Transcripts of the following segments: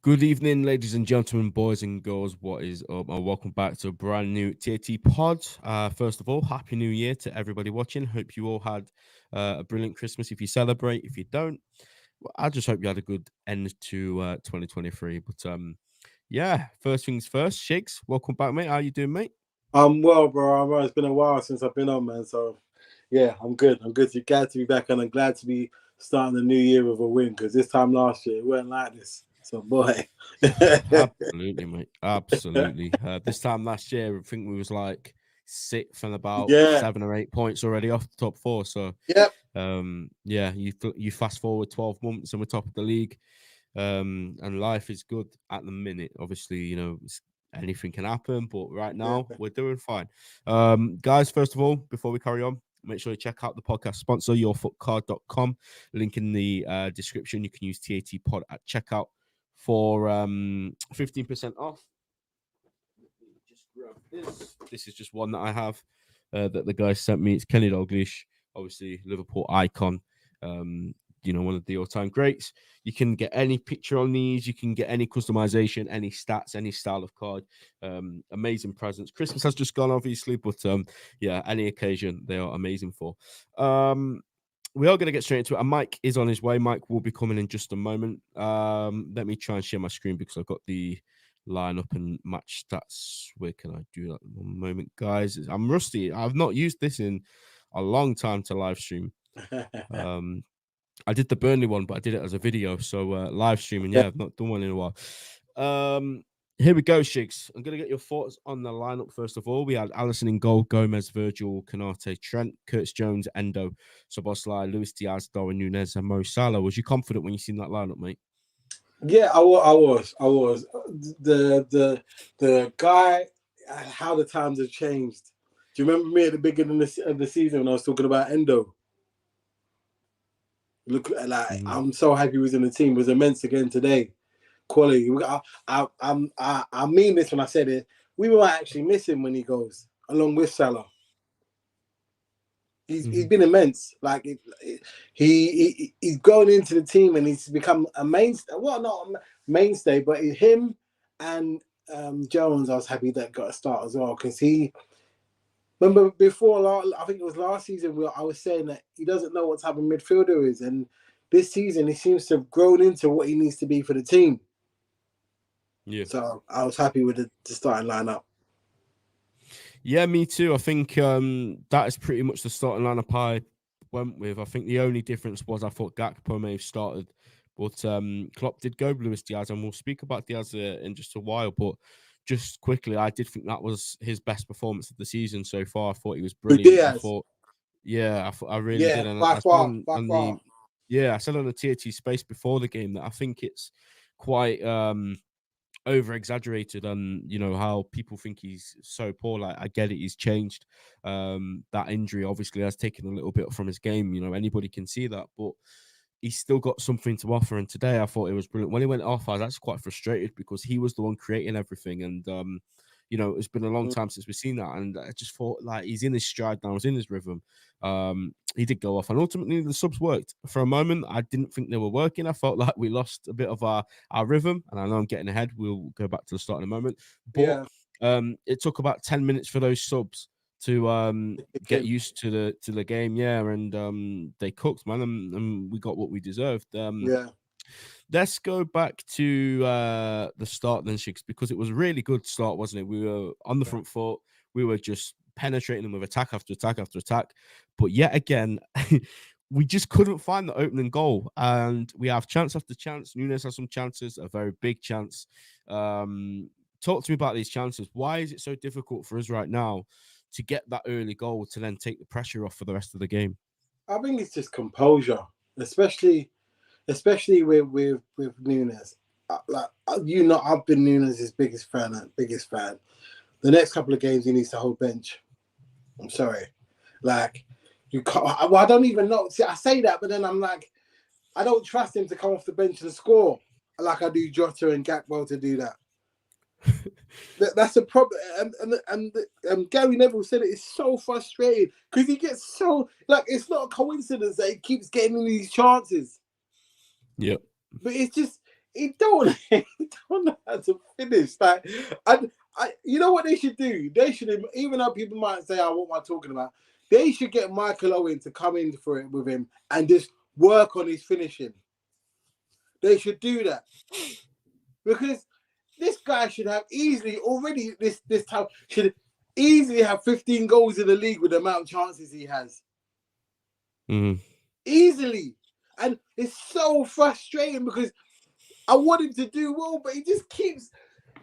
Good evening, ladies and gentlemen, boys and girls. What is up? And welcome back to a brand new TAT pod. First of all, Happy New Year to everybody watching. Hope you all had a brilliant Christmas if you celebrate. If you don't, well, I just hope you had a good end to 2023. Yeah, first things first, Shigz, welcome back, mate. How you doing, mate? I'm well, bro. It's been a while since I've been on, man. So, yeah, I'm good. I'm good. Glad to be back, and I'm glad to be starting the new year with a win because this time last year it weren't like this. So, boy. Absolutely, mate. Absolutely. This time last year, I think we was like sixth and about Yeah. 7 or 8 points already off the top four. So, Yep. yeah, you fast forward 12 months and we're top of the league, and life is good at the minute. Obviously, anything can happen, but right Yeah. now we're doing fine. Guys, first of all, before we carry on, make sure you check out the podcast sponsor, yourfootcard.com. Link in the description. You can use TAT pod at checkout for 15% off. Just grab this. This is just one that I have that the guy sent me. It's Kenny Dalglish, obviously Liverpool icon. One of the all-time greats. You can get any picture on these. You can get any customization, any stats, any style of card. Amazing presents. Christmas has just gone, obviously, but yeah, any occasion they are amazing for. We are going to get straight into it. And Mike is on his way. Mike will be coming in just a moment. Let me try and share my screen because I've got the lineup and match stats. Where can I do that? One moment, guys. I'm rusty. I've not used this in a long time to live stream. I did the Burnley one, but I did it as a video. So live streaming, yeah, I've not done one in a while. Here we go, Shigz. I'm going to get your thoughts on the lineup first of all. We had Alisson in goal, Gomez, Virgil, Canate, Trent, Curtis Jones, Endo, Szoboszlai, Luis Diaz, Darwin Nunez, and Mo Salah. Was you confident when you seen that lineup, mate? Yeah, I was. The guy, how the times have changed. Do you remember me at the beginning of the season when I was talking about Endo? Look, I'm so happy he was in the team. It was immense again today. Quality. I mean this when I said it. We might actually miss him when he goes along with Salah. He's been immense. Like he's going into the team and he's become a mainstay. Well, not a mainstay, but him and Jones. I was happy that got a start as well because he. Remember before, I think it was last season, I was saying that he doesn't know what type of midfielder is, and this season he seems to have grown into what he needs to be for the team. Yeah. So I was happy with the starting lineup. Yeah, me too. I think that is pretty much the starting lineup I went with. I think the only difference was I thought Gakpo may have started, but Klopp did go Luis Diaz, and we'll speak about Diaz in just a while. But just quickly, I did think that was his best performance of the season so far. I thought he was brilliant. I thought, yeah, I really did. And by far. I said on the TAT space before the game that I think it's quite over exaggerated on how people think he's so poor. Like, I get it, he's changed. That injury obviously has taken a little bit from his game. Anybody can see that, but he's still got something to offer. And today I thought it was brilliant. When he went off, I was actually quite frustrated because he was the one creating everything. And it's been a long time since we've seen that. And I just thought, like, he's in his stride now, he's in his rhythm. He did go off, and ultimately the subs worked. For a moment, I didn't think they were working. I felt like we lost a bit of our rhythm, and I know I'm getting ahead. We'll go back to the start in a moment. But it took about 10 minutes for those subs to get used to the game, and they cooked, man, and we got what we deserved. Let's go back to the start then, Shigz, because it was a really good start, wasn't it? We were on the front foot. We were just penetrating them with attack after attack after attack. But yet again, we just couldn't find the opening goal. And we have chance after chance. Nunez has some chances, a very big chance. Talk to me about these chances. Why is it so difficult for us right now to get that early goal to then take the pressure off for the rest of the game? I think it's just composure, especially with Nunez. I've been Nunez's biggest fan. The next couple of games he needs to hold bench. I'm sorry, like you can't. Well, I don't even know. See, I say that, but then I'm like, I don't trust him to come off the bench and score like I do Jota and Gakpo to do that. That's a problem, and Gary Neville said it's so frustrating because he gets so it's not a coincidence that he keeps getting these chances. Yep. But it's just he don't know how to finish. Like, you know what they should do? They should, even though people might say, "Oh, what am I talking about?" They should get Michael Owen to come in for it with him and just work on his finishing. They should do that because this guy should have easily already this time should easily have 15 goals in the league with the amount of chances he has. Easily. And it's so frustrating because I want him to do well, but he just keeps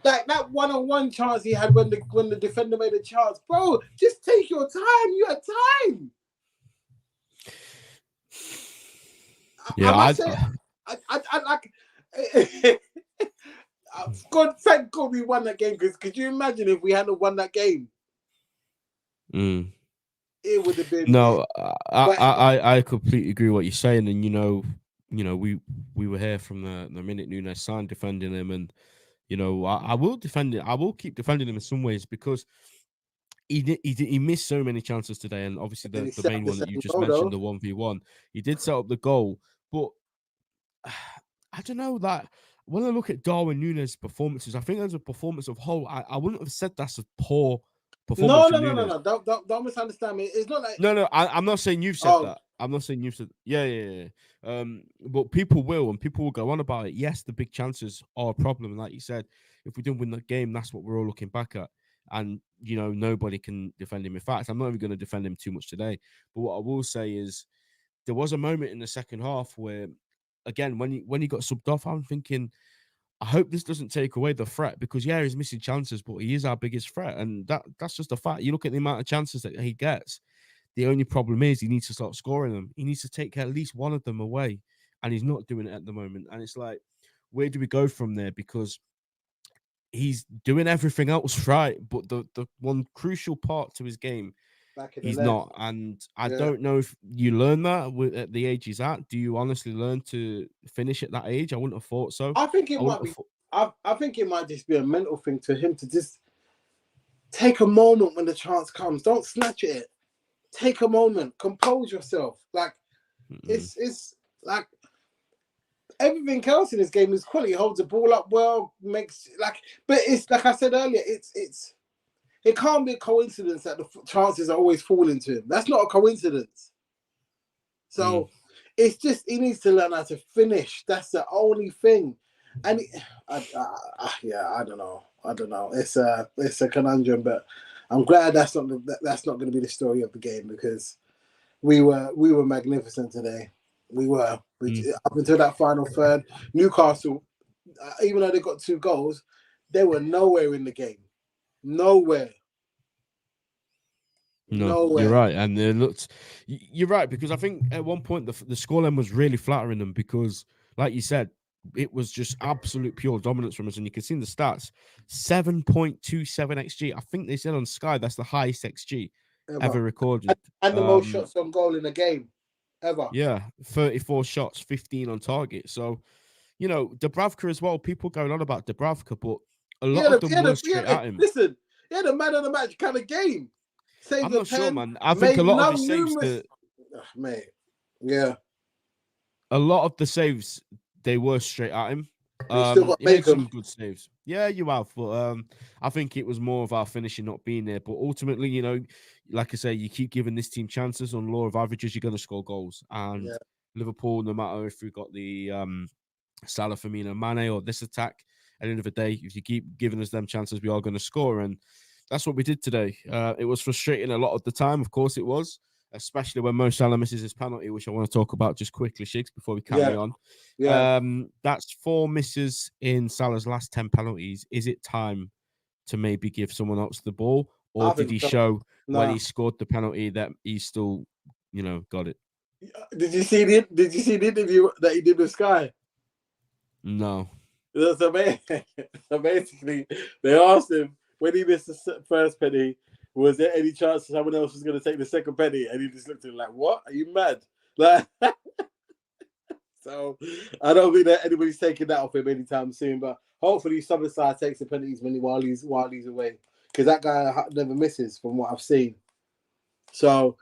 like that one-on-one chance he had when the defender made a chance. Bro, just take your time. You had time. Yeah, I like. God, thank God we won that game. Because could you imagine if we hadn't won that game? It would have been. No, I completely agree with what you're saying, and we were here from the minute Nunez signed defending him, and I will defend it. I will keep defending him in some ways because he missed so many chances today, and obviously the main one that you just mentioned, the 1v1, he did set up the goal, but I don't know that when I look at Darwin Nunez' performances, I think there's a performance of whole. I wouldn't have said that's a poor performance. No. Don't misunderstand me. It's not like no. I'm not saying you've said that. I'm not saying you've said yeah. But people will, and people will go on about it. Yes, the big chances are a problem, and like you said, if we don't win the game, that's what we're all looking back at. And nobody can defend him. In fact, I'm not even going to defend him too much today. But what I will say is, there was a moment in the second half where, again, when he got subbed off, I'm thinking, I hope this doesn't take away the threat because he's missing chances, but he is our biggest threat, and that's just a fact. You look at the amount of chances that he gets. The only problem is he needs to start scoring them. He needs to take at least one of them away, and he's not doing it at the moment. And it's like, where do we go from there? Because he's doing everything else right, but the one crucial part to his game, he's not. And I don't know if you learn that at the age he's at. Do you honestly learn to finish at that age? I wouldn't have thought so. I think it might be. I think it might just be a mental thing to him to just take a moment when the chance comes. Don't snatch it. Take a moment. Compose yourself. Like it's like everything else in this game is quality. He holds the ball up well. But it's like I said earlier. It can't be a coincidence that the chances are always falling to him. That's not a coincidence. So it's just he needs to learn how to finish. That's the only thing. And I don't know. It's a conundrum, but I'm glad that's not going to be the story of the game because we were magnificent today. We were up until that final third. Newcastle, even though they got 2 goals, they were nowhere in the game. Nowhere. No, you're right, and you're right because I think at one point the scoreline was really flattering them because, like you said, it was just absolute pure dominance from us, and you can see in the stats 7.27 xG. I think they said on Sky that's the highest xG ever recorded, and the most shots on goal in a game ever. Yeah, 34 shots, 15 on target. So, Dubravka as well. People going on about Dubravka, but a lot of them were straight at him. Listen, the man of the match kind of game. I'm not sure, man. I think a lot of the saves mate. Yeah. A lot of the saves, they were straight at him. He made some good saves. Yeah, you have. But I think it was more of our finishing not being there. But ultimately, like I say, you keep giving this team chances on law of averages, you're going to score goals. And Liverpool, no matter if we've got the Salah, Firmino, Mane, or this attack, at the end of the day, if you keep giving us them chances, we are going to score. And that's what we did today. It was frustrating a lot of the time. Of course it was, especially when Mo Salah misses his penalty, which I want to talk about just quickly, Shigz, before we carry on. Yeah. That's 4 misses in Salah's last 10 penalties. Is it time to maybe give someone else the ball? Or did he show when he scored the penalty that he still, got it? Did you see the interview that he did with Sky? No. So basically, they asked him, when he missed the first penny, was there any chance someone else was going to take the second penny? And he just looked at him like, what? Are you mad? Like, so I don't think that anybody's taking that off him anytime soon. But hopefully Summerside takes the penalties while he's away. Because that guy never misses from what I've seen. So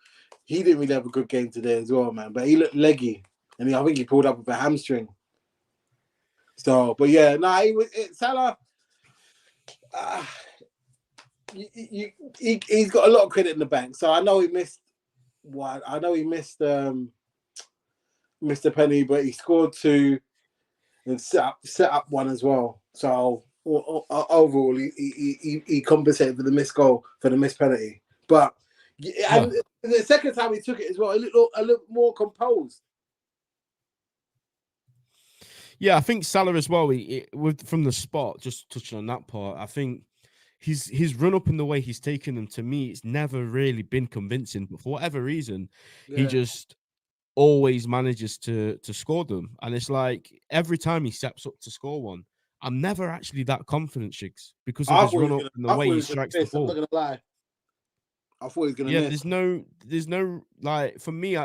he didn't really have a good game today as well, man. But he looked leggy. And I think he pulled up with a hamstring. So, but yeah, Salah. He's got a lot of credit in the bank. So I know he missed one. I know he missed Mr. Penny, but he scored 2 and set up 1 as well. So overall, he compensated for the missed goal, for the missed penalty. But and the second time he took it as well, a little more composed. Yeah, I think Salah as well. From the spot, just touching on that part, I think his run up in the way he's taken them, to me, it's never really been convincing. But for whatever reason, he just always manages to score them. And it's like every time he steps up to score one, I'm never actually that confident, Shigz, because of his run up and the way he strikes the ball. I'm not gonna lie. I thought he was gonna miss. There's no like, for me,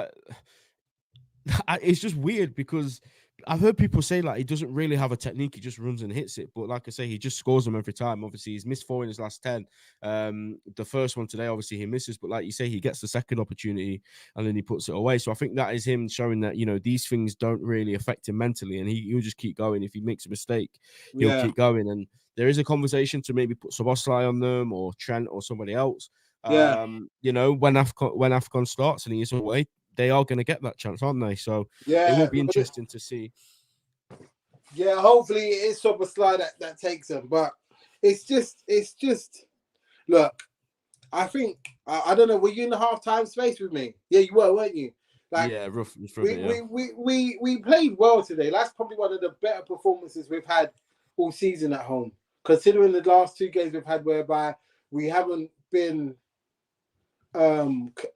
it's just weird because I've heard people say like he doesn't really have a technique, he just runs and hits it. But like I say, he just scores them every time. Obviously, he's missed 4 in his last 10. The first one today, obviously, he misses, but like you say, he gets the second opportunity and then he puts it away. So I think that is him showing that, you know, these things don't really affect him mentally, and he'll just keep going. If he makes a mistake, he'll keep going. And there is a conversation to maybe put Szoboszlai on them or Trent or somebody else. You know, when AFCON starts and he is away, they are going to get that chance, aren't they? So it will be interesting to see. Yeah, hopefully it is Szoboszlai that takes them. But it's just look, I think I don't know, were you in the halftime space with me? Yeah, you were, weren't you? Like, yeah, rough. We played well today. That's probably one of the better performances we've had all season at home, considering the last 2 games we've had whereby we haven't been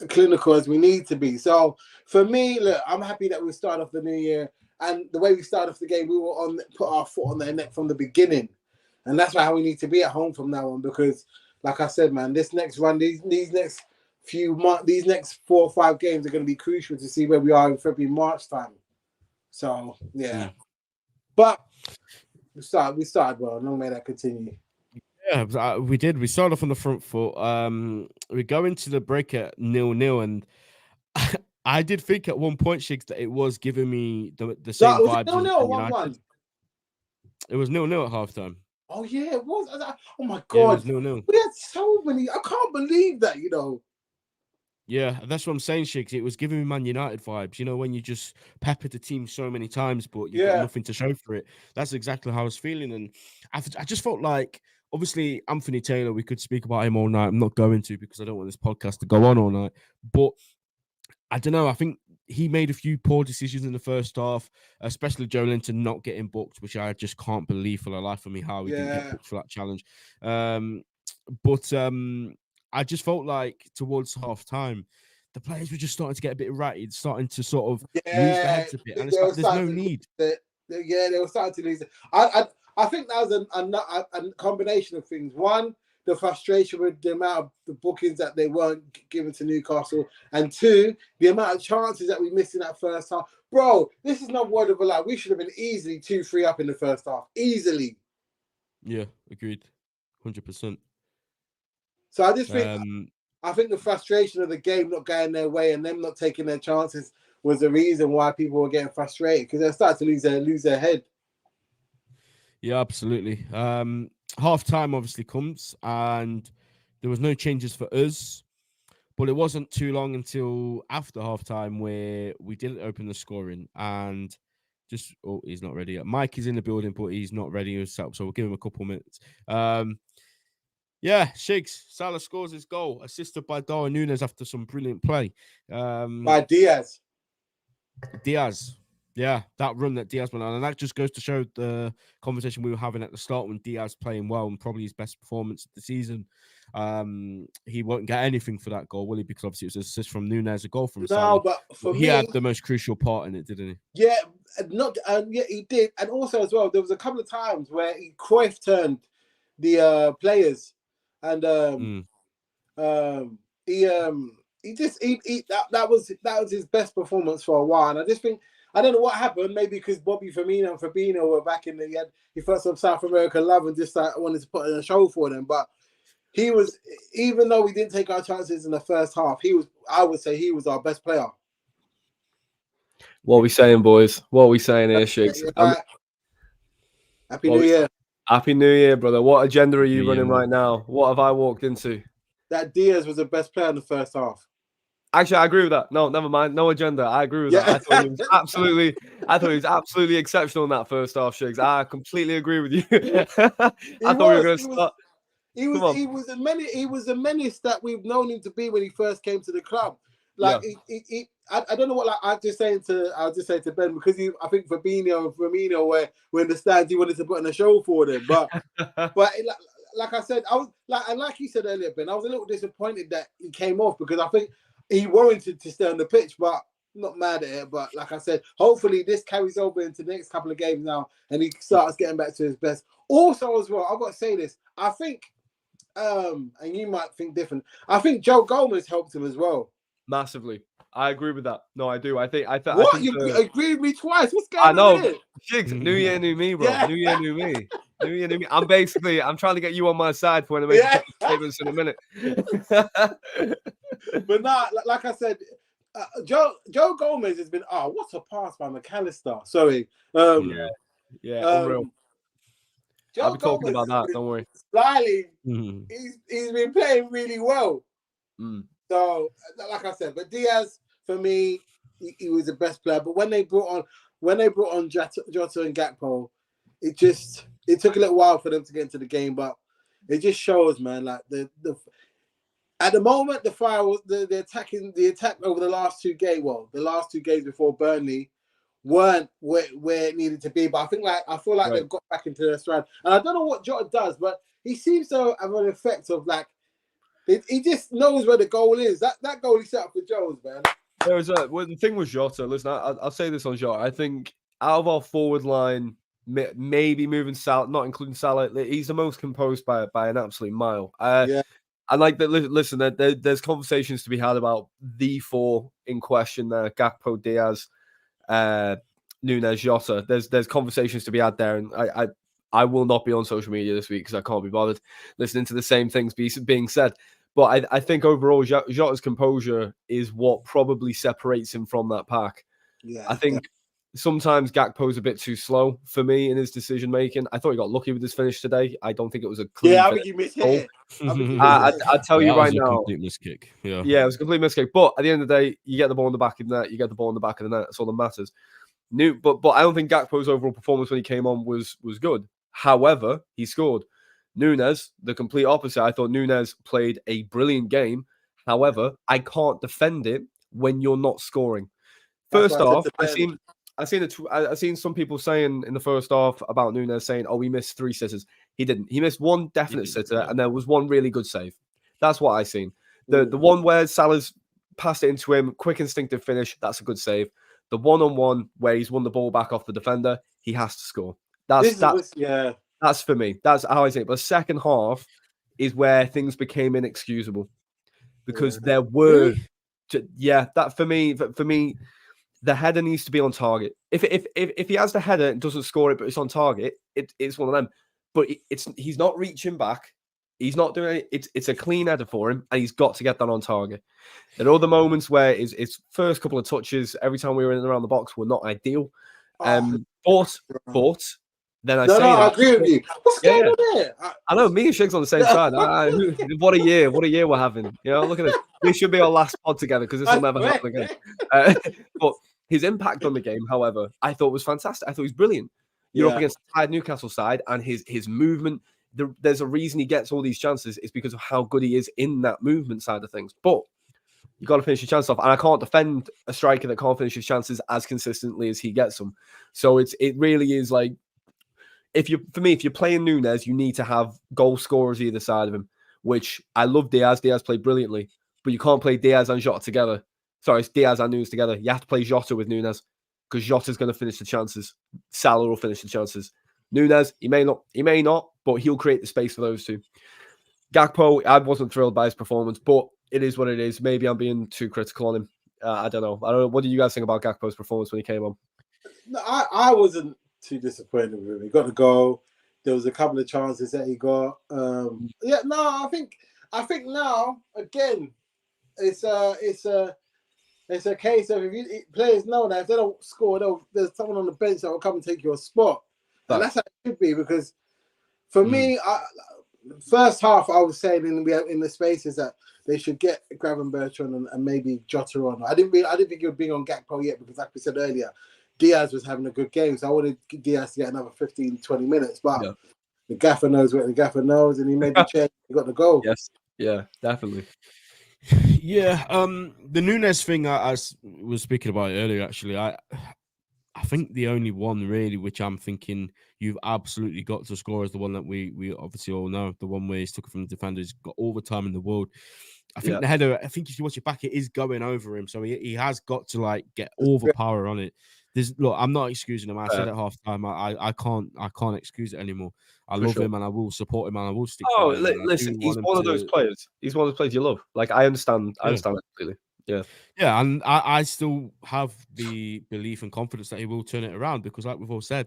clinical as we need to be. So for me, look, I'm happy that we started off the new year, and the way we started off the game, we were put our foot on their neck from the beginning, and that's how we need to be at home from now on. Because, like I said, man, this next run, these next few months, these next 4 or 5 games are going to be crucial to see where we are in February, March time. So yeah, but we started well. Long may that continue. Yeah, we did. We started off on the front foot. We go into the break at 0-0, and I did think at one point, Shigz, that it was giving me the same vibes. Was it 0-0 or 1-1? It was 0-0 at halftime. Oh yeah, it was. Oh my god, yeah, it was 0-0. We had so many. I can't believe that. You know. Yeah, that's what I'm saying, Shigz. It was giving me Man United vibes. You know, when you just peppered the team so many times, but you've got nothing to show for it. That's exactly how I was feeling. And I just felt like, obviously, Anthony Taylor, we could speak about him all night. I'm not going to, because I don't want this podcast to go on all night. But I don't know. I think he made a few poor decisions in the first half, especially Joe Linton not getting booked, which I just can't believe for the life of me how he didn't get booked for that challenge. But I just felt like towards half time, the players were just starting to get a bit ratty, starting to sort of lose their heads a bit. And it's like, there's no need. They were starting to lose it. I think that was a combination of things. One, the frustration with the amount of the bookings that they weren't given to Newcastle. And 2, the amount of chances that we missed in that first half. Bro, this is not word of a lie. We should have been easily 2-3 up in the first half. Easily. Yeah, agreed. 100%. So I just think I think the frustration of the game not going their way and them not taking their chances was the reason why people were getting frustrated, because they started to lose their head. Yeah, absolutely. Half time obviously comes, and there was no changes for us, but it wasn't too long until after half time where we didn't open the scoring, and he's not ready yet. Mike is in the building, but he's not ready, so we'll give him a couple minutes. Yeah, Shigz, Salah scores his goal, assisted by Darwin Nunez after some brilliant play. By Diaz. Yeah, that run that Diaz went on, and that just goes to show the conversation we were having at the start when Diaz playing well and probably his best performance of the season. He won't get anything for that goal, will he? Because obviously it was an assist from Nunez, a goal from Salah. But for me, he had the most crucial part in it, didn't he? Yeah, yeah, he did. And also as well, there was a couple of times where Cruyff turned the players, and that was his best performance for a while. And I just think, I don't know what happened. Maybe because Bobby Firmino and Fabinho were back in he felt some South American love and just wanted to put in a show for them. But he was, even though we didn't take our chances in the first half, I would say he was our best player. What are we saying, boys? What are we saying here, Shigz? Happy New Year. Happy New Year, brother. What agenda are you New running Year, right now? What have I walked into? That Diaz was the best player in the first half. Actually, I agree with that. No, never mind. No agenda. I agree with that. I thought he was absolutely exceptional in that first half, Shigz. I completely agree with you. I thought we were going to start. He was a menace that we've known him to be when he first came to the club. Like I don't know what I was just saying to Ben, because I think Fabinho and Firmino were in the stands, he wanted to put on a show for them. But like I said, I was like you said earlier, Ben, I was a little disappointed that he came off, because I think he warranted to stay on the pitch, but not mad at it. But like I said, hopefully this carries over into the next couple of games now, and he starts getting back to his best. Also, as well, I've got to say this. I think, and you might think different, I think Joe Gomez helped him as well. Massively. I agree with that. No, I do. I think you agreed with me twice. What's going on here? Shigz, new year, new me, bro. Yeah. New year, new me. New year, new me. I'm trying to get you on my side for when I make statements in a minute. But nah, like I said, Joe Gomez has been. Oh, what a pass by McAllister. Sorry. Unreal. I'll be talking about that. Don't worry. Slightly, he's been playing really well. So, like I said, but Diaz, for me, he was the best player. But when they brought on Jota and Gakpo, it took a little while for them to get into the game. But it just shows, man, like at the moment, the fire was the attack over the last two games. Well, the last two games before Burnley weren't where it needed to be. But I feel like they've got back into their stride. And I don't know what Jota does, but he seems to have an effect of like, he just knows where the goal is. That goal he set up for Jones, man. The thing with Jota, listen, I'll say this on Jota. I think out of our forward line, maybe moving Salah, not including Salah, he's the most composed by an absolute mile. I like that. Listen, there's conversations to be had about the four in question there: Gakpo, Diaz, Nunez, Jota. There's conversations to be had there, and I will not be on social media this week because I can't be bothered listening to the same things being said. But I think overall, Jota's composure is what probably separates him from that pack. Yeah, I think sometimes Gakpo's a bit too slow for me in his decision making. I thought he got lucky with his finish today. I don't think it was a clean. Yeah, I think you missed it. I'll tell you right now. Complete miskick. Yeah, it was a complete miskick. But at the end of the day, you get the ball in the back of the net. You get the ball in the back of the net. That's all that matters. But I don't think Gakpo's overall performance when he came on was good. However, he scored. Nunez, the complete opposite. I thought Nunez played a brilliant game. However, I can't defend it when you're not scoring. First off, I seen some people saying in the first half about Nunez saying, "Oh, he missed 3 sitters." He didn't. He missed one definite sitter, and there was one really good save. That's what I seen. The one where Salah's passed it into him, quick instinctive finish. That's a good save. The 1-on-1 where he's won the ball back off the defender, he has to score. That's for me. That's how I say it. But the second half is where things became inexcusable because there were, that for me, the header needs to be on target. If he has the header and doesn't score it, but it's on target, it's one of them. But he's not reaching back. He's not doing it. It's a clean header for him, and he's got to get that on target. There are other moments where his first couple of touches, every time we were in and around the box, were not ideal. But then I agree with you. What's going on there? I know me and Shigz on the same side. What a year we're having. You know, look at this. This should be our last pod together because this will never happen again. But his impact on the game, however, I thought was fantastic. I thought he was brilliant. You're up against the tired Newcastle side, and his movement. There's a reason he gets all these chances. It's because of how good he is in that movement side of things. But you got to finish your chance off, and I can't defend a striker that can't finish his chances as consistently as he gets them. So it really is like, if you're playing Nunez, you need to have goal scorers either side of him. Which I love Diaz. Diaz played brilliantly, but you can't play Diaz and Jota together. Sorry, it's Diaz and Nunez together. You have to play Jota with Nunez because Jota's going to finish the chances. Salah will finish the chances. Nunez, he may not, but he'll create the space for those two. Gakpo, I wasn't thrilled by his performance, but it is what it is. Maybe I'm being too critical on him. I don't know. What do you guys think about Gakpo's performance when he came on? No, I wasn't too disappointed with him. He got the goal. There was a couple of chances that he got. I think now again, it's a case of players know that if they don't score, there's someone on the bench that will come and take your spot. And that's how it should be, because for me, first half I was saying in the spaces that they should get Gravenberch on and maybe Jota on. I didn't think it would be on Gakpo yet, because like we said earlier, Diaz was having a good game, so I wanted Diaz to get another 15, 20 minutes. But the gaffer knows what the gaffer knows, and he made the change. He got the goal. Yes, yeah, definitely. Yeah, the Nunez thing I was speaking about earlier. Actually, I think the only one really which I'm thinking you've absolutely got to score is the one that we obviously all know, the one where he's took it from the defender. He's got all the time in the world. I think the header, I think if you watch it back, it is going over him. So he has got to like get all the power on it. Look, I'm not excusing him. I said at half time, I can't excuse it anymore. I love him and I will support him and I will stick by him. Listen, he's one of those players. He's one of those players you love. Like, I understand it completely. Yeah. Yeah, and I still have the belief and confidence that he will turn it around, because like we've all said,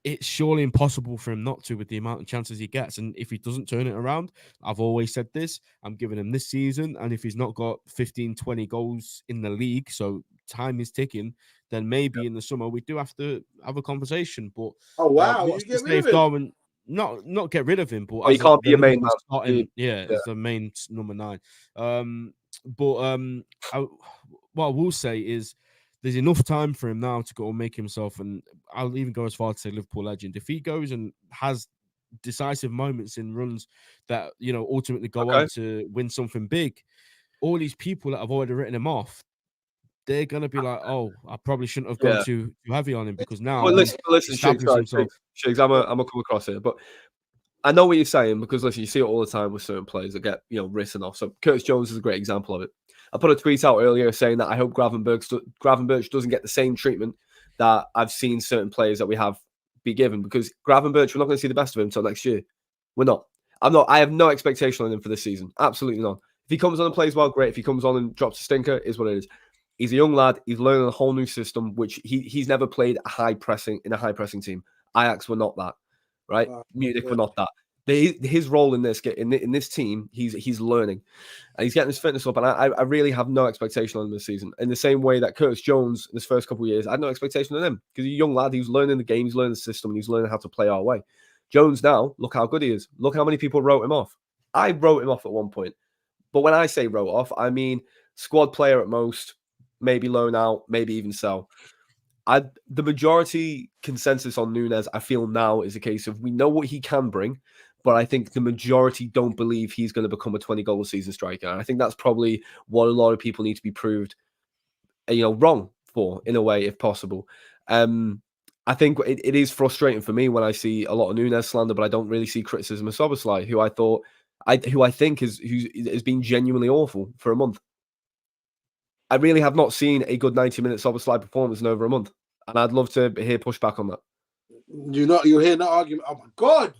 it's surely impossible for him not to, with the amount of chances he gets. And if he doesn't turn it around, I've always said this, I'm giving him this season. And if he's not got 15, 20 goals in the league, so time is ticking, then maybe in the summer we do have to have a conversation. But you get rid of him? Darwin, not get rid of him, but he can't be a main man. It's the main number 9. What I will say is there's enough time for him now to go and make himself, and I'll even go as far to say Liverpool legend. If he goes and has decisive moments in runs that, ultimately go on to win something big, all these people that have already written him off, they're going to be like, oh, I probably shouldn't have gone too heavy on him, because now... Well, listen, Shigz, I'm going to come across here, but I know what you're saying, because, listen, you see it all the time with certain players that get, written off. So Curtis Jones is a great example of it. I put a tweet out earlier saying that I hope Gravenberch doesn't get the same treatment that I've seen certain players that we have be given, because Gravenberch, we're not going to see the best of him until next year. We're not. I have no expectation on him for this season. Absolutely none. If he comes on and plays well, great. If he comes on and drops a stinker, is what it is. He's a young lad. He's learning a whole new system, which he's never played in a high pressing team. Ajax were not that, right? Munich were not that. His role in this team, he's learning, and he's getting his fitness up. And I really have no expectation on him this season. In the same way that Curtis Jones, in his first couple of years, I had no expectation on him, because he's a young lad. He's learning the game, he's learning the system, and he's learning how to play our way. Jones now, look how good he is. Look how many people wrote him off. I wrote him off at one point, but when I say wrote off, I mean squad player at most, maybe loan out, maybe even sell. The majority consensus on Nunez, I feel now, is a case of we know what he can bring, but I think the majority don't believe he's going to become a 20-goal a season striker. And I think that's probably what a lot of people need to be proved, wrong for, in a way, if possible. I think it is frustrating for me when I see a lot of Nunez slander, but I don't really see criticism of Szoboszlai, who I think has been genuinely awful for a month. I really have not seen a good 90-minute Szoboszlai performance in over a month, and I'd love to hear pushback on that. You hear no argument. Oh my God,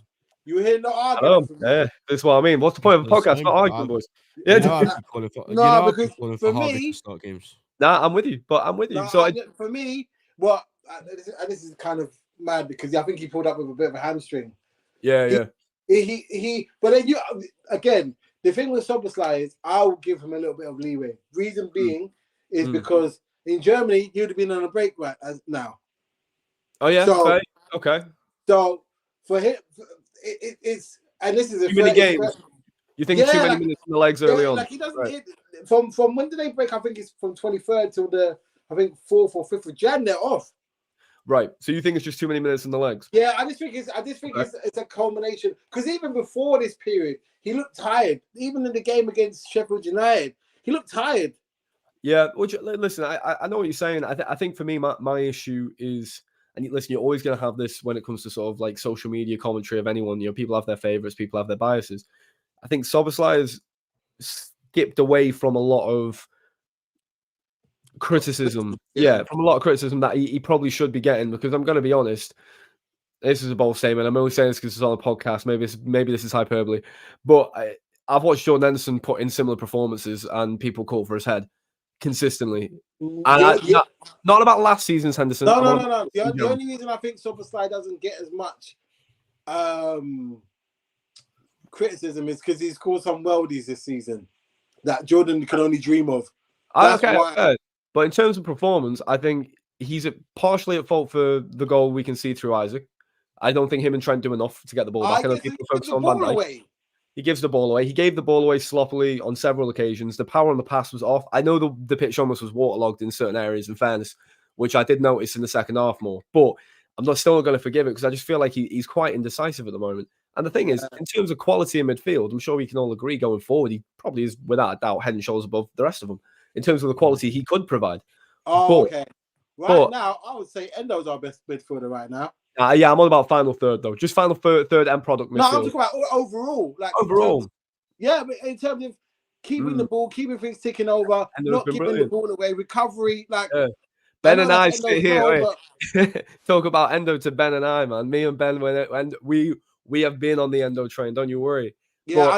you hear no argument. Yeah, that's what I mean. What's the point of a podcast? Not arguing, boys. Yeah, because for me, start games. Nah, I'm with you, but I'm with you. For me, and this is kind of mad, because I think he pulled up with a bit of a hamstring. Yeah. But then again, the thing with Szoboszlai is I'll give him a little bit of leeway. Reason being is because in Germany he would have been on a break right as now. Oh yeah, so, okay. So for him, it's, and this is a too many games. You think too many minutes in the legs early on? Like he doesn't get from when do they break? I think it's from 23rd till the 4th or 5th of Jan. They're off. Right. So you think it's just too many minutes in the legs? Yeah, I just think it's a culmination, because even before this period, he looked tired. Even in the game against Sheffield United, he looked tired. Yeah. Listen, I know what you're saying. I think for me, my issue is, and listen, you're always going to have this when it comes to sort of like social media commentary of anyone. People have their favorites, people have their biases. I think Szoboszlai has skipped away from a lot of criticism. From a lot of criticism that he probably should be getting, because I'm going to be honest, this is a bold statement. I'm only saying this because it's on a podcast. Maybe this is hyperbole, but I've watched Jordan Henderson put in similar performances and people call for his head consistently. And not about last season's Henderson. No. The only reason I think Szoboszlai doesn't get as much criticism is because he's scored some worldies this season that Jordan can only dream of. Okay. But in terms of performance, I think he's partially at fault for the goal we can see through Isaac. I don't think him and Trent do enough to get the ball back. I know people focus on Van Dijk. Away. He gives the ball away. He gave the ball away sloppily on several occasions. The power on the pass was off. I know the pitch almost was waterlogged in certain areas, in fairness, which I did notice in the second half more. But I'm still not going to forgive it because I just feel like he's quite indecisive at the moment. And the thing is, in terms of quality in midfield, I'm sure we can all agree going forward, he probably is, without a doubt, head and shoulders above the rest of them in terms of the quality he could provide. Okay. Now, I would say Endo's our best midfielder right now. Yeah, I'm on about final third, though. Just final third and product midfield. No, I'm talking about overall. Overall. But in terms of keeping the ball, keeping things ticking over, not giving the ball away, recovery. Ben and I sit here. Talk about Endo to Ben and I, man. Me and Ben, and we have been on the Endo train. Don't you worry. Yeah, I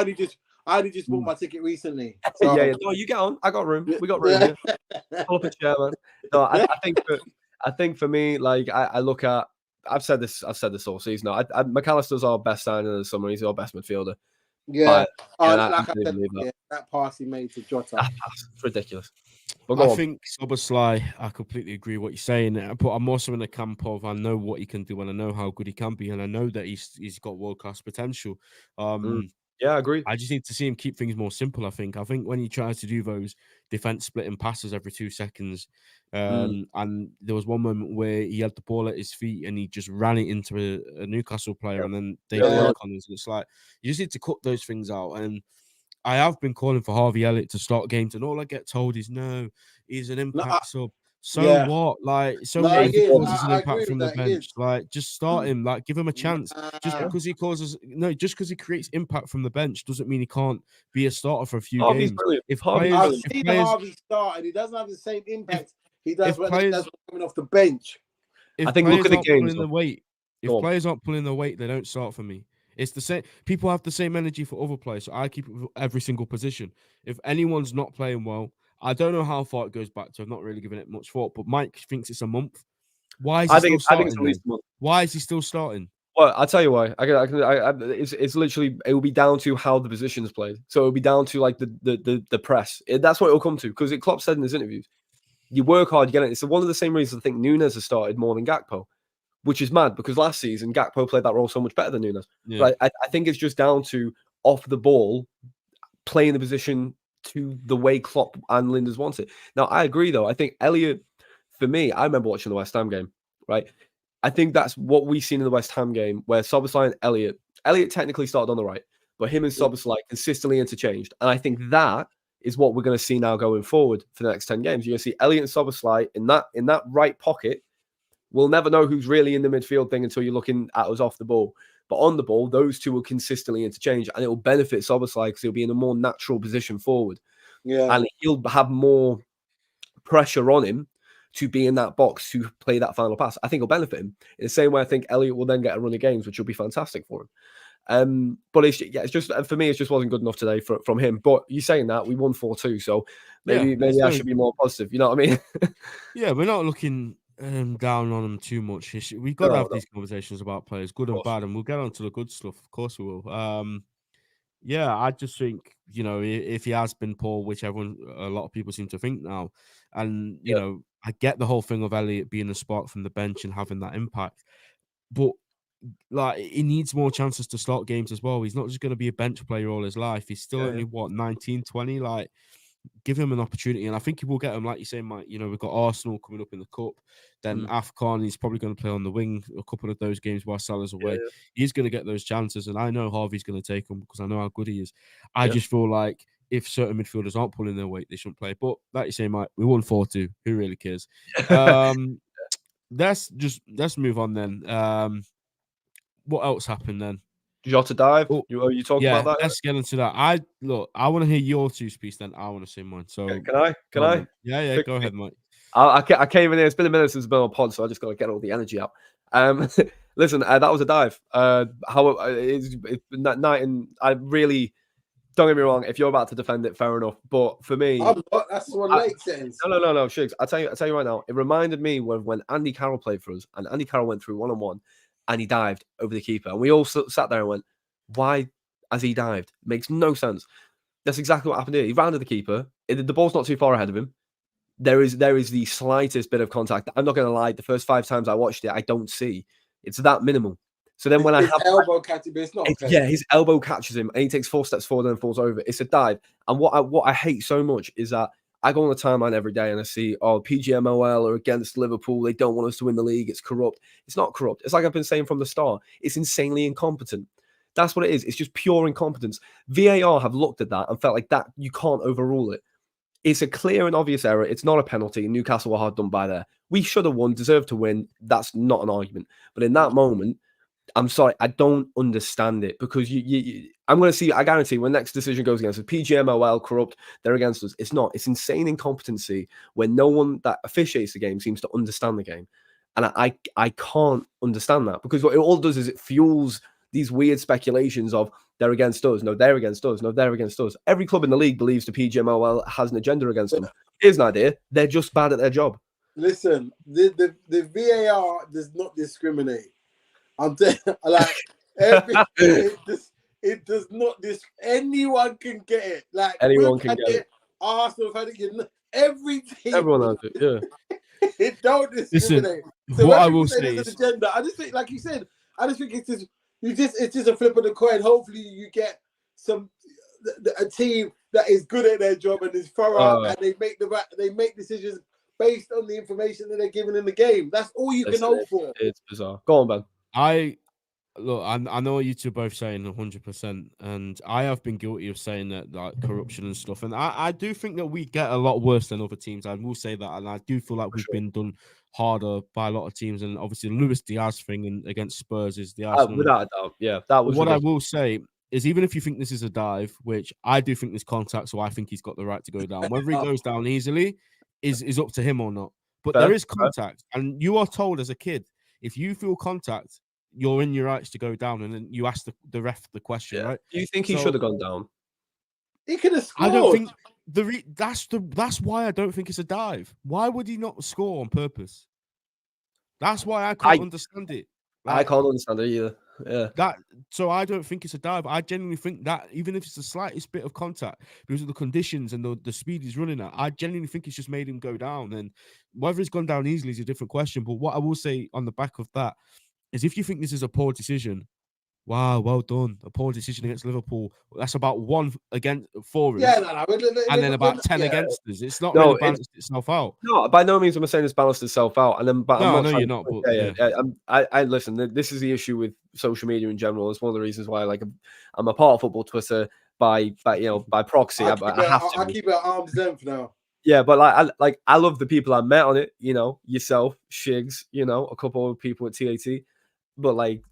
only just bought my ticket recently. So. Yeah. No, you get on. I got room. We got room here. Pull up a chair, man. No, I think for me, like I look at. I've said this all season. McAllister's our best signing in the summer. He's our best midfielder. Yeah. That pass he made to Jota. It's ridiculous. I think Szoboszlai, I completely agree with what you're saying, but I'm also in the camp of I know what he can do and I know how good he can be and I know that he's got world-class potential. Yeah, I agree. I just need to see him keep things more simple, I think. I think when he tries to do those defense splitting passes every 2 seconds, and there was one moment where he had the ball at his feet and he just ran it into a Newcastle player and then they work on it. And it's like, you just need to cut those things out. And I have been calling for Harvey Elliott to start games, and all I get told is, no, he's an impact sub. What? Like, what if he causes an impact from the bench? Like, just start him. Like, give him a chance. Just because he creates impact from the bench doesn't mean he can't be a starter for a few games. I've seen Harvey start, and he doesn't have the same impact he does when he's coming off the bench. I think look at the games. If players aren't pulling the weight, they don't start for me. It's the same. People have the same energy for other players, so I keep it for every single position. If anyone's not playing well, I don't know how far it goes back to. I've not really given it much thought, but Mike thinks it's a month. Why is he still starting? I think it's at least a month. Why is he still starting? Well, I'll tell you why. It's literally, it will be down to how the positions played. So it'll be down to like the press. That's what it'll come to. Because Klopp said in his interviews, you work hard, you get it. It's one of the same reasons I think Nunez has started more than Gakpo, which is mad because last season Gakpo played that role so much better than Nunez. Yeah. But I think it's just down to off the ball, playing the position to the way Klopp and Linders want it. Now, I agree, though. I think Elliott, for me, I remember watching the West Ham game, right? I think that's what we've seen in the West Ham game, where Szoboszlai and Elliott technically started on the right, but him and Szoboszlai consistently interchanged. And I think that is what we're going to see now going forward for the next 10 games. You're going to see Elliott and Szoboszlai in that right pocket. We'll never know who's really in the midfield thing until you're looking at us off the ball. But on the ball, those two will consistently interchange, and it will benefit Szoboszlai because he'll be in a more natural position forward. Yeah, and he'll have more pressure on him to be in that box to play that final pass. I think it'll benefit him in the same way. I think Elliott will then get a run of games, which will be fantastic for him. But it's just for me, it just wasn't good enough today from him. But you saying that we won 4-2, so maybe I should be more positive. You know what I mean? Yeah, we're not looking down on them too much. We've got to have these conversations about players, good and bad, and we'll get on to the good stuff. Of course we will. Yeah, I just think, if he has been poor, which a lot of people seem to think now, and, I get the whole thing of Elliott being a spark from the bench and having that impact, but like he needs more chances to start games as well. He's not just going to be a bench player all his life. He's still only, 19, 20, like, give him an opportunity, and I think he will get him. Like you say, Mike, we've got Arsenal coming up in the Cup, then AFCON, he's probably going to play on the wing a couple of those games while Salah's away. He's going to get those chances, and I know Harvey's going to take them because I know how good he is. I just feel like if certain midfielders aren't pulling their weight, they shouldn't play. But like you say, Mike, we won 4-2. Who really cares? Let's move on then. What else happened then? Jota dive? Are you talking about that? Let's get into that. I want to hear your two-piece, then I want to say mine. So can I? Yeah. Go ahead, Mike. I came in here. It's been a minute since I've been on pod, so I just got to get all the energy out. Listen, that was a dive. It's night, and I really don't get me wrong. If you're about to defend it, fair enough. But for me, that's what Nate says. No, Shigz. I tell you right now. It reminded me when Andy Carroll played for us, and Andy Carroll went through 1-on-1. And he dived over the keeper. And we all sat there and went, why has he dived? Makes no sense. That's exactly what happened here. He rounded the keeper. The ball's not too far ahead of him. There is the slightest bit of contact. I'm not going to lie. The first 5 times I watched it, I don't see. It's that minimal. So then when I his have elbow catching, but it's not. his elbow catches him and he takes 4 steps forward and then falls over. It's a dive. And what I hate so much is that I go on the timeline every day and I see, PGMOL are against Liverpool. They don't want us to win the league. It's corrupt. It's not corrupt. It's like I've been saying from the start. It's insanely incompetent. That's what it is. It's just pure incompetence. VAR have looked at that and felt like that you can't overrule it. It's a clear and obvious error. It's not a penalty. Newcastle were hard done by there. We should have won, deserved to win. That's not an argument. But in that moment, I'm sorry, I don't understand it because I'm going to see, I guarantee when next decision goes against us, PGMOL, corrupt, they're against us. It's not. It's insane incompetency when no one that officiates the game seems to understand the game. And I can't understand that because what it all does is it fuels these weird speculations of they're against us. No, they're against us. No, they're against us. Every club in the league believes the PGMOL has an agenda against them. Here's an idea. They're just bad at their job. Listen, the VAR does not discriminate. I'm telling like it does not. Anyone can get it. Like anyone can get it. Arsenal had it. Every team. Everyone has it. Yeah. It don't discriminate. Listen, So what I will say is is, agenda. I just think, like you said, I just think it's just a flip of the coin. Hopefully, you get a team that is good at their job and is thorough, and they make decisions based on the information that they're given in the game. That's all you can hope for. It's bizarre. Go on, Ben. I know what you two are both saying 100%, and I have been guilty of saying that, like, corruption and stuff, and I do think that we get a lot worse than other teams. I will say that, and I do feel like we've been done harder by a lot of teams, and obviously the Luis Diaz thing against Spurs is the Arsenal. Without a doubt, yeah, that was what I will say is, even if you think this is a dive, which I do think there's contact, so I think he's got the right to go down. Whether he goes down easily is up to him or not. But there is contact, and you are told as a kid, if you feel contact, you're in your rights to go down, and then you ask the ref the question, right? Do you think he should have gone down? He could have scored. I don't think that's why I don't think it's a dive. Why would he not score on purpose? That's why I can't understand it. Like, I can't understand it either. Yeah. So I don't think it's a dive. I genuinely think that even if it's the slightest bit of contact, because of the conditions and the speed he's running at, I genuinely think it's just made him go down. And whether he's gone down easily is a different question. But what I will say on the back of that is, if you think this is a poor decision, wow, well done. A poor decision against Liverpool. That's about 1 for us. Yeah, and then about 10 against us. It's not really balanced itself out. No, by no means am I saying it's balanced itself out. And then, but no, no, you're not. But, I listen. This is the issue with social media in general. It's one of the reasons why, like, I'm a part of football Twitter by proxy. I have to. I keep it at arm's length now. Yeah, but I love the people I met on it. You know, yourself, Shigz. You know, a couple of people at TAT. But like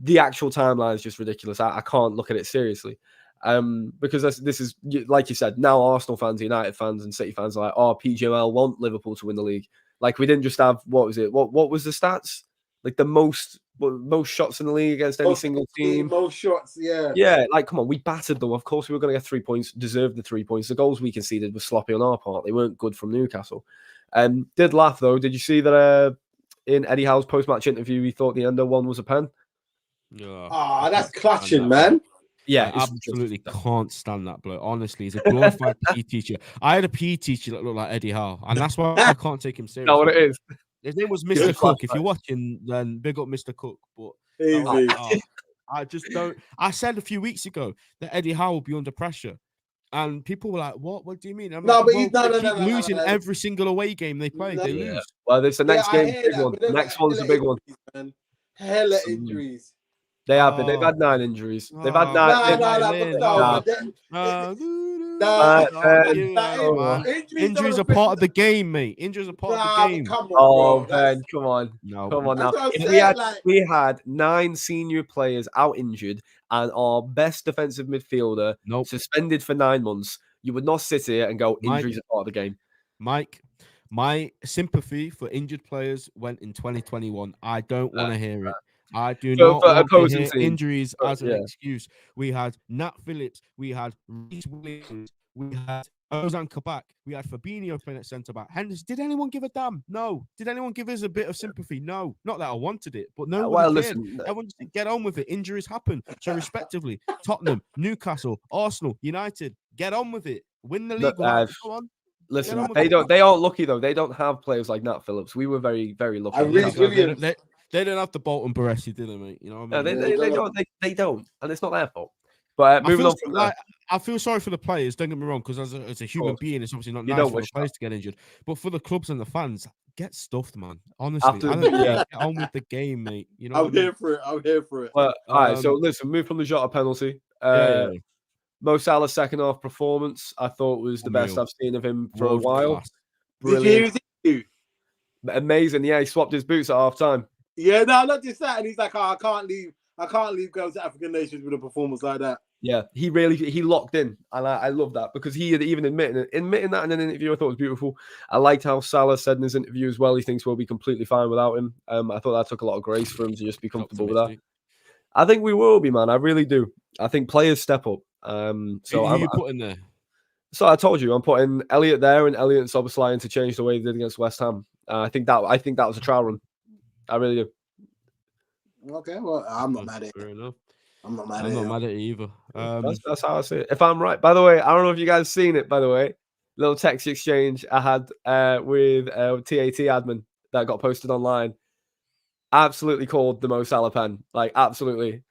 the actual timeline is just ridiculous. I can't look at it seriously, because this is, like you said. Now Arsenal fans, United fans, and City fans are like, "Oh, PGML want Liverpool to win the league." Like, we didn't just have, what was it? What was the stats? Like the most shots in the league against any single team. Most shots, yeah. Yeah, like, come on, we battered them. Of course, we were going to get 3 points. Deserved the 3 points. The goals we conceded were sloppy on our part. They weren't good from Newcastle. Did laugh though. Did you see that? In Eddie Howe's post-match interview, he thought the Endo one was a pen. Yeah. That's clutching, man. Yeah, I absolutely can't stand that bloke. Honestly, he's a glorified PE teacher. I had a PE teacher that looked like Eddie Howe, and that's why I can't take him seriously. Know what it is? His name was Mr. Cook. If you're watching, then big up Mr. Cook. But I just don't. I said a few weeks ago that Eddie Howe will be under pressure. And people were like, "What? What do you mean?" I'm no, like, but they keep losing every single away game they play. They lose. Well, there's the next game, big one. The next one's a big one. Man. Hella injuries. They have been. They've had 9 injuries. They've had 9. Injuries are part of the game, mate. Injuries are part of the game. Come on, Ben, come on. No, come on now. If we had 9 senior players out injured and our best defensive midfielder suspended for 9 months, you would not sit here and go, injuries are part of the game. Mike, my sympathy for injured players went in 2021. I don't want to hear it. I do not want to hear injuries as an excuse. We had Nat Phillips, we had Reece Williams, we had Ozan Kabak, we had Fabinho playing at centre-back. Henderson, did anyone give a damn? No. Did anyone give us a bit of sympathy? No. Not that I wanted it, but no one cared. Everyone just get on with it. Injuries happen. So respectively, Tottenham, Newcastle, Arsenal, United, get on with it. Win the league. Go on. Listen, they aren't lucky though. They don't have players like Nat Phillips. We were very, very lucky. They don't have the Bolton Baresi, do they, mate? You know what I No, mean? they don't, and it's not their fault. But moving on from that, I feel sorry for the players. Don't get me wrong, because as a human being, it's obviously not nice for the players to get injured. But for the clubs and the fans, get stuffed, man. Honestly, get on with the game, mate. You know, I'm here for it. I'm here for it. Well, all right. So listen, move from the Jota penalty. Mo Salah's second half performance, I thought was the best I've seen of him for a while. Brilliant. Did you? Amazing. Yeah, he swapped his boots at half time. Yeah, no, not just that. And he's like, I can't leave girls to African nations with a performance like that. Yeah, he locked in, and I love that because he had even admitting that in an interview. I thought was beautiful. I liked how Salah said in his interview as well. He thinks we'll be completely fine without him. I thought that took a lot of grace for him to just be comfortable with that. I think we will be, man. I really do. I think players step up. So who are you putting there? So I told you I'm putting Elliott there and Elliott and Szoboszlai in to change the way they did against West Ham. I think that was a trial run. I really do. Okay, well, I'm not mad at it. Fair enough. I'm not mad at it either. That's how I see it. If I'm right, by the way, I don't know if you guys seen it. By the way, little text exchange I had with TAT admin that got posted online. Absolutely called the Mo Salah pen. Like absolutely.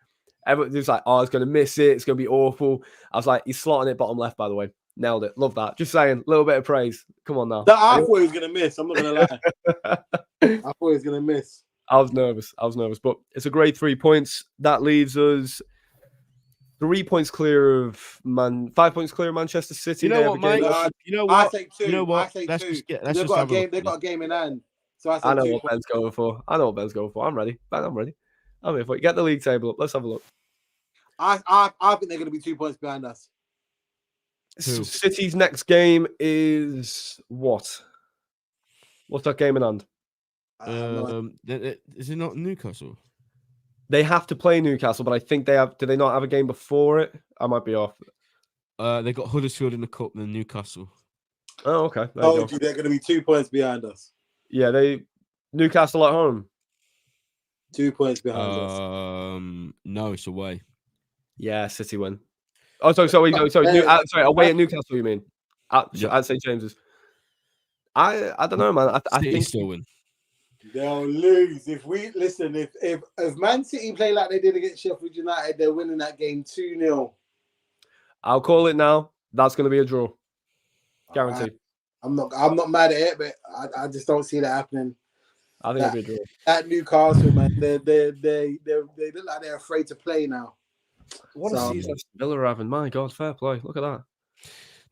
Everyone's like, oh, it's going to miss it. It's going to be awful. I was like, he's slotting it bottom left, by the way. Nailed it. Love that. Just saying, a little bit of praise. Come on now. I thought he was going to miss. I'm not going to lie. I thought he was going to miss. I was nervous, but it's a great 3 points. That leaves us 3 points clear of 5 points clear of Manchester City. You know what, Mike? I say 2. You know what? I say let's 2. Just get, they've got a game in hand. So I know what Ben's going for. I'm ready. Ben, I'm ready. I'm here for it. Get the league table up. Let's have a look. I think they're going to be 2 points behind us. City's next game is what? What's that game in hand? Is it not Newcastle? They have to play Newcastle, but I think they have. Do they not have a game before it? I might be off. They got Huddersfield in the cup, then Newcastle. Oh, okay. They're going to be 2 points behind us. Yeah, Newcastle at home. 2 points behind us. No, it's away. Yeah, City win. Oh, sorry, away at Newcastle. You mean at St James's? I don't know, man. I think still win. They'll lose if Man City play like they did against Sheffield United. They're winning that game 2-0. I'll call it now. That's going to be a draw, guaranteed. I'm not mad at it, but I just don't see that happening. I think it'll be a draw. At Newcastle, man, they look like they're afraid to play now. What a season Villa are having! My God, fair play. Look at that.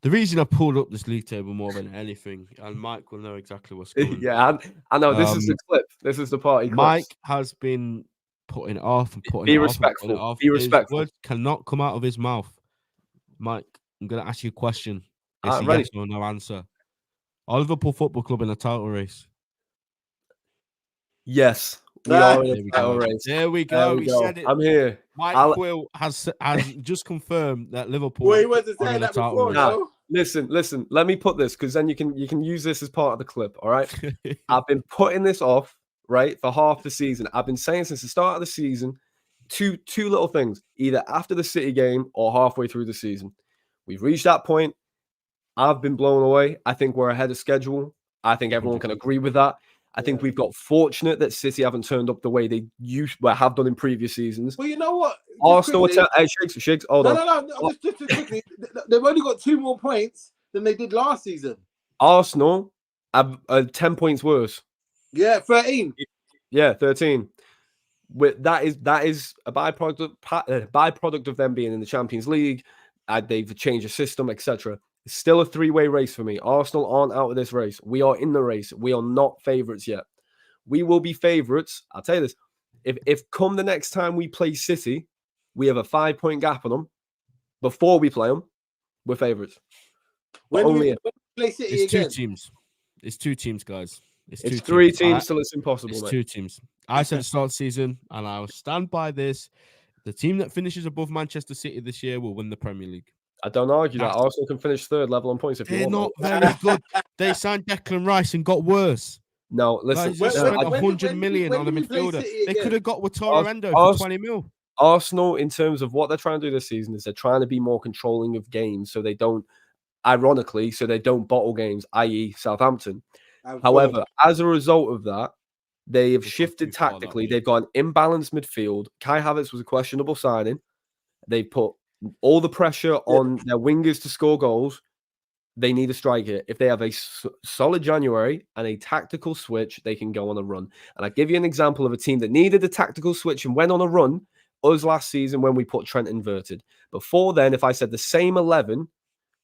The reason I pulled up this league table more than anything, and Mike will know exactly what's going on. Yeah, I know. This is the clip. This is the party. Mike has been putting it off and putting Be it respectful. off. Be respectful. His words cannot come out of his mouth. Mike, I'm going to ask you a question. It's a ready. yes or no answer. Are Liverpool Football Club in a title race? Yes. We are in a title race. There we go. We said it. I'm here. Mike Quill has just confirmed that Liverpool. Well, he wasn't saying that before, no? Listen. Let me put this because then you can use this as part of the clip. All right. I've been putting this off right for half the season. I've been saying since the start of the season, two little things: either after the City game or halfway through the season. We've reached that point. I've been blown away. I think we're ahead of schedule. I think everyone can agree with that. I think we've got fortunate that City haven't turned up the way they have done in previous seasons. Well, you know what? Arsenal, Shigz, hold on. No. Just quickly, they've only got 2 more points than they did last season. Arsenal have 10 points worse. Yeah, 13. Yeah, 13. That is a byproduct of them being in the Champions League. They've changed the system, etc. It's still a 3-way race for me. Arsenal aren't out of this race. We are in the race. We are not favourites yet. We will be favourites. I'll tell you this. If come the next time we play City, we have a 5-point gap on them. Before we play them, we're favourites. When we play City it's again? 2 teams. It's 2 teams, guys. It's 3 teams till it's impossible. It's mate. 2 teams. I said at the start of the season, and I'll stand by this. The team that finishes above Manchester City this year will win the Premier League. I don't argue that. Arsenal can finish 3rd level on points if you want. They're not very good. They signed Declan Rice and got worse. No, listen. They spent 100 million on the midfielder. They could have got Wataru Endo for 20 mil. Arsenal, in terms of what they're trying to do this season, is they're trying to be more controlling of games so they don't, bottle games, i.e. Southampton. However, as a result of that, They have They've gone shifted too far that tactically. way. They've got an imbalanced midfield. Kai Havertz was a questionable signing. They put all the pressure on their wingers to score goals. They need a striker. If they have a solid January and a tactical switch, they can go on a run. And I give you an example of a team that needed a tactical switch and went on a run. Us last season when we put Trent inverted. Before then, if I said the same 11,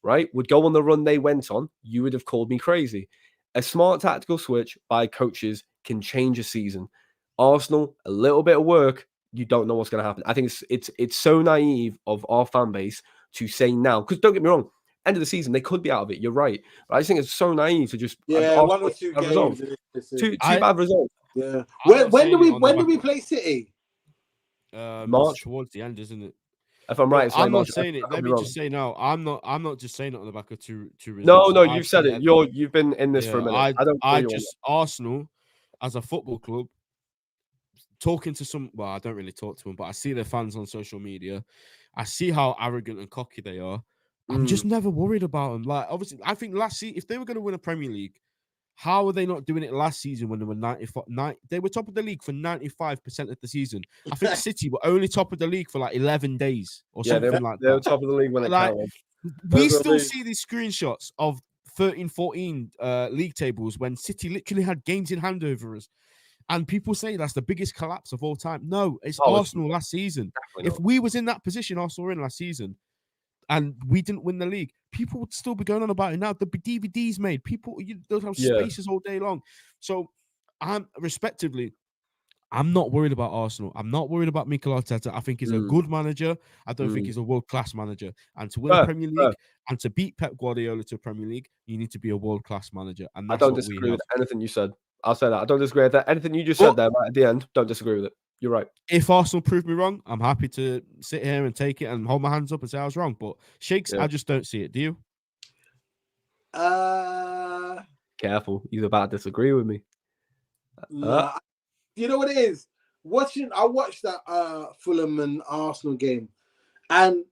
right, would go on the run they went on, you would have called me crazy. A smart tactical switch by coaches can change a season. Arsenal, a little bit of work, you don't know what's going to happen. I think it's so naive of our fan base to say now, because don't get me wrong, end of the season they could be out of it. You're right, but I just think it's so naive to just one or two games. two bad results. Yeah. I'm When do we saying play City? March. Towards the end, isn't it? If I'm right, it's I'm not March. saying it. I could Let be me wrong. just say now. I'm not just saying it on the back of two No, results. you've said it. You've been in this for a minute. I just Arsenal as a football club. Talking to some, well, I don't really talk to them, but I see their fans on social media. I see how arrogant and cocky they are. I'm just never worried about them. Like, obviously, I think last season, if they were going to win a Premier League, how are they not doing it last season when they were 95? They were top of the league for 95% of the season. I think City were only top of the league for like 11 days or something like that. They were top of the league when it counted. We still see these screenshots of 13, 14 league tables when City literally had games in hand over us. And people say that's the biggest collapse of all time. No, it's Arsenal last season. If we was in that position Arsenal were in last season and we didn't win the league, people would still be going on about it now. There'd be DVDs made. People, they'll have spaces all day long. So, I'm not worried about Arsenal. I'm not worried about Mikel Arteta. I think he's a good manager. I don't think he's a world-class manager. And to win a Premier League and to beat Pep Guardiola to a Premier League, you need to be a world-class manager. And that's I don't disagree with anything you said. I'll say that. I don't disagree with that. Anything you just said there right at the end, don't disagree with it. You're right. If Arsenal prove me wrong, I'm happy to sit here and take it and hold my hands up and say I was wrong. But Shigz, I just don't see it. Do you? Careful. He's about to disagree with me. Nah, you know what it is? I watched that Fulham and Arsenal game, and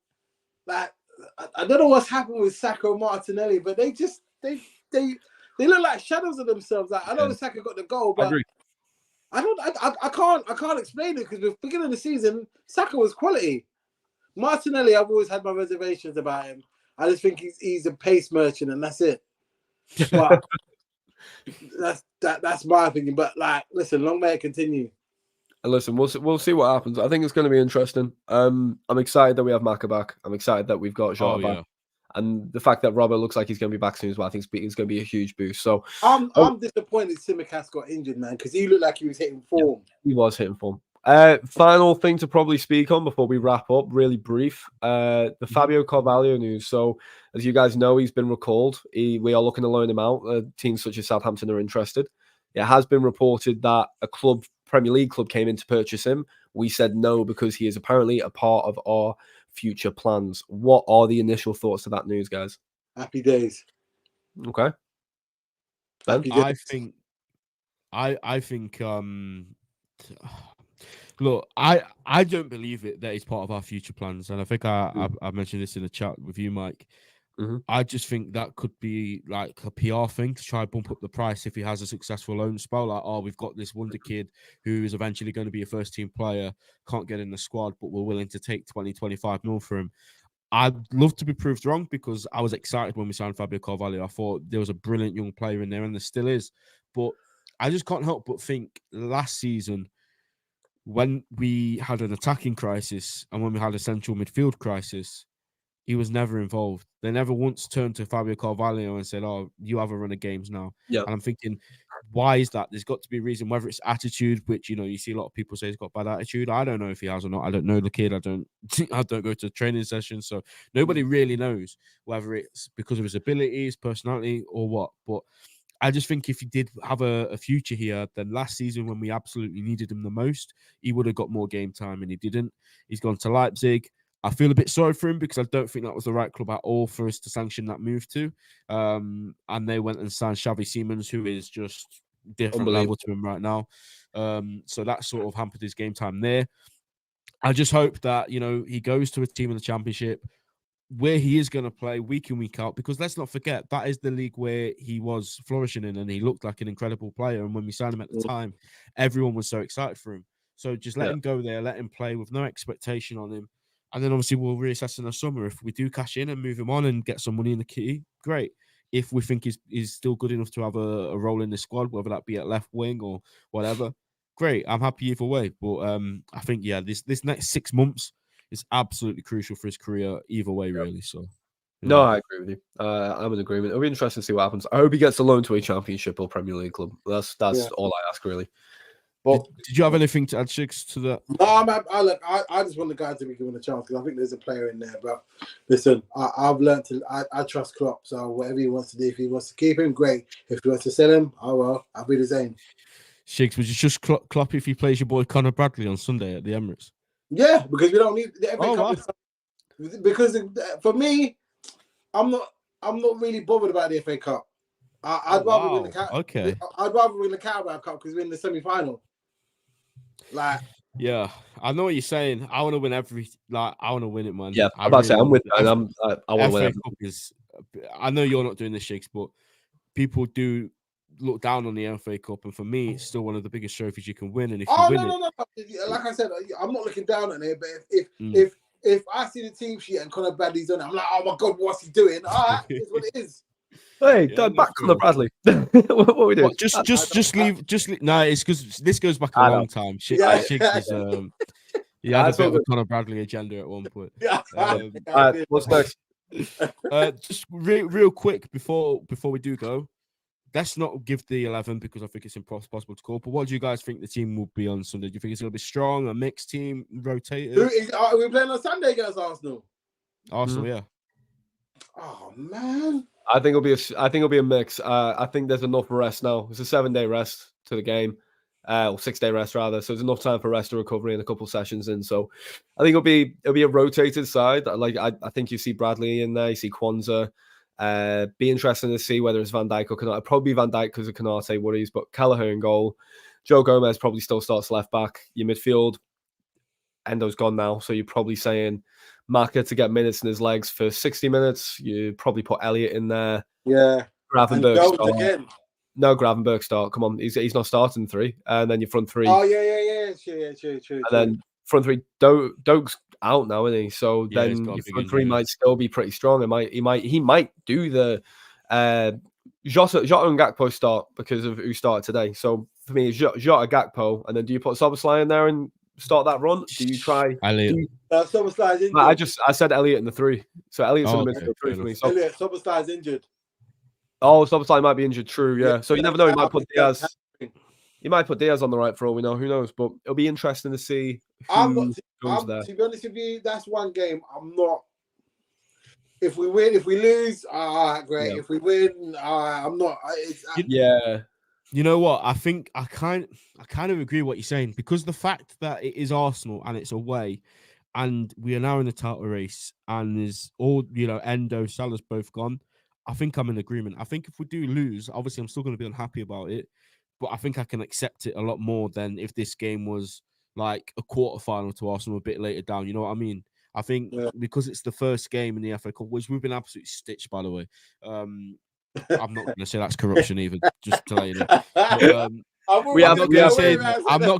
like I don't know what's happened with Saka and Martinelli, but they look like shadows of themselves. Like, I know Saka got the goal, but I can't explain it because the beginning of the season, Saka was quality. Martinelli, I've always had my reservations about him. I just think he's a pace merchant, and that's it. But that's my opinion. But like, listen, long may it continue. And listen, we'll see what happens. I think it's going to be interesting. I'm excited that we have Maka back. I'm excited that we've got Jota back. And the fact that Robert looks like he's going to be back soon as well, I think it's going to be a huge boost. So I'm disappointed Tsimikas got injured, man, because he looked like he was hitting form. He was hitting form. Final thing to probably speak on before we wrap up, really brief. The Fabio Carvalho news. So as you guys know, he's been recalled. We are looking to loan him out. Teams such as Southampton are interested. It has been reported that a Premier League club came in to purchase him. We said no because he is apparently a part of our future plans. What are the initial thoughts of that news, guys? Happy days. Okay. Happy days. I think look, I don't believe it that he's part of our future plans. And I think I mentioned this in the chat with you, Mike. I just think that could be like a PR thing to try and bump up the price if he has a successful loan spell. Like, oh, we've got this wonder kid who is eventually going to be a first team player, can't get in the squad, but we're willing to take 20-25 mil for him. I'd love to be proved wrong because I was excited when we signed Fabio Carvalho. I thought there was a brilliant young player in there, and there still is. But I just can't help but think last season, when we had an attacking crisis and when we had a central midfield crisis, he was never involved. They never once turned to Fabio Carvalho and said, oh, you have a run of games now. Yeah. And I'm thinking, why is that? There's got to be a reason, whether it's attitude, which, you see a lot of people say he's got bad attitude. I don't know if he has or not. I don't know the kid. I don't go to training sessions. So nobody really knows whether it's because of his abilities, personality, or what. But I just think if he did have a future here, then last season when we absolutely needed him the most, he would have got more game time, and he didn't. He's gone to Leipzig. I feel a bit sorry for him because I don't think that was the right club at all for us to sanction that move to. And they went and signed Xavi Simons, who is just different level to him right now. So that sort of hampered his game time there. I just hope that, he goes to a team in the Championship, where he is going to play week in, week out, because let's not forget that is the league where he was flourishing in and he looked like an incredible player. And when we signed him at the time, everyone was so excited for him. So just let him go there, let him play with no expectation on him. And then obviously we'll reassess in the summer. If we do cash in and move him on and get some money in the kitty, great. If we think he's still good enough to have a role in the squad, whether that be at left wing or whatever, great. I'm happy either way. But I think, this next 6 months is absolutely crucial for his career either way, really. So, No, I agree with you. I'm in agreement. It'll be interesting to see what happens. I hope he gets a loan to a Championship or Premier League club. That's all I ask, really. But did you have anything to add, Shigz, to that? No, I just want the guy to be given a chance because I think there's a player in there. But listen, I've learned to I trust Klopp. So whatever he wants to do, if he wants to keep him, great. If he wants to sell him, I'll be the same. Shigz, would you just Klopp if he plays your boy Conor Bradley on Sunday at the Emirates? Yeah, because we don't need the FA Cup. Wow. Because for me, I'm not really bothered about the FA Cup. I'd rather win the Okay. I'd rather win the Carabao Cup because we're in the semi-final. I know what you're saying. I want to win I want to win it, man. Yeah, I'm about to say I'm with you. I want to win. FA Cup is. I know you're not doing this, Shigz, but people do look down on the FA Cup, and for me, it's still one of the biggest trophies you can win. And if you win no. Like I said, I'm not looking down on it, but if I see the team sheet and Conor Bradley's on it, I'm like, oh my god, what's he doing? All right, it's what it is. Hey, back Conor Bradley. What are we doing? Just leave. No, it's because this goes back a long time. Shigz is, he had a bit of a Conor Bradley agenda at one point. What's next? Just real quick before we do go, let's not give the 11 because I think it's impossible to call. But what do you guys think the team will be on Sunday? Do you think it's going to be strong, a mixed team, rotated? Are we playing on Sunday against Arsenal? Yeah. Oh man. I think it'll be a mix. I think there's enough rest now. It's a 7-day rest to the game, or 6-day rest rather. So there's enough time for rest and recovery and a couple of sessions in. So I think it'll be a rotated side. Like I think you see Bradley in there, you see Kwanzaa. Be interesting to see whether it's Van Dijk or Konate. Probably Van Dijk because of Konate worries, but Kelleher in goal. Joe Gomez probably still starts left back. Your midfield, Endo's gone now, so you're probably saying Maka to get minutes in his legs for 60 minutes. You probably put Elliott in there. Yeah. Gravenberg start. Again. No, Gravenberg start. Come on, he's not starting 3. And then your front 3. Oh, yeah. True. And then front 3, Doak's out now, isn't he? So then your front 3 might still be pretty strong. He might do the Jota and Gakpo start because of who started today. So for me, it's Jota, Gakpo, and then do you put Szoboszlai in there and start that run? Do you try Elliott? Szoboszlai's injured. I said Elliott in the 3. So Elliott's in the midfield 3 for me. So Szoboszlai's injured. Oh, Szoboszlai might be injured. True, yeah. So you never know. He might put Diaz. He might put Diaz on the right for all we know. Who knows? But it'll be interesting to see who goes there. To be honest with you, that's one game I'm not. If we win, if we lose, great. Yeah. If we win, I'm not. Yeah. You know what? I think I kind of agree with what you're saying because the fact that it is Arsenal and it's away, and we are now in the title race, and there's all Endo, Salah's both gone. I think I'm in agreement. I think if we do lose, obviously I'm still going to be unhappy about it, but I think I can accept it a lot more than if this game was like a quarterfinal to Arsenal a bit later down. You know what I mean? I think because it's the first game in the FA Cup, which we've been absolutely stitched, by the way. I'm not going to say that's corruption either, just to let you know. But, I'm not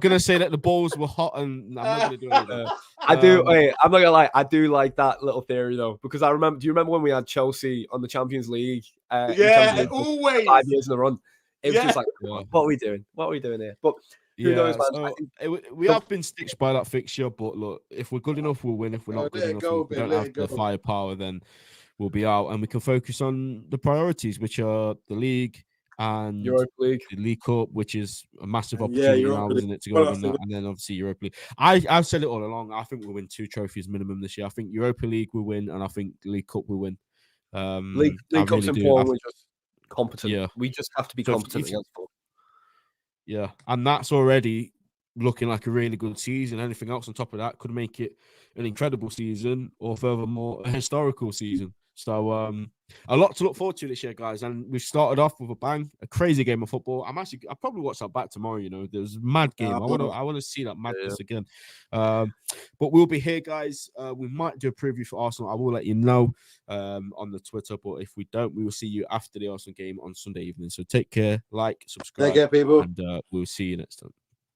going to say that the balls were hot, and I'm not going to do anything. I'm not going to lie. I do like that little theory though, because I remember. Do you remember when we had Chelsea on the Champions League? Always 5 years in a run. It was just like, what are we doing? What are we doing here? But who knows, man? So we have been stitched by that fixture, but look, if we're good enough, we'll win. If we're not good enough, we don't have the firepower, then we'll be out, and we can focus on the priorities, which are the league and Europa League, the League Cup, which is a massive opportunity now, isn't it, to go win that, and then obviously Europa League. I've said it all along. I think we'll win 2 trophies minimum this year. I think Europa League will win, and I think League Cup will win. League Cup's important. We're just competent. Yeah, we just have to be competent against football. Yeah, and that's already looking like a really good season. Anything else on top of that could make it an incredible season, or furthermore, a historical season. So A lot to look forward to this year, guys. And we've started off with a bang, a crazy game of football. I'll probably watch that back tomorrow. You know, there's a mad game. I want to see that madness again. But we'll be here, guys. We might do a preview for Arsenal. I will let you know on the Twitter. But if we don't, we will see you after the Arsenal game on Sunday evening. So take care, like, subscribe, take care, people, and we'll see you next time.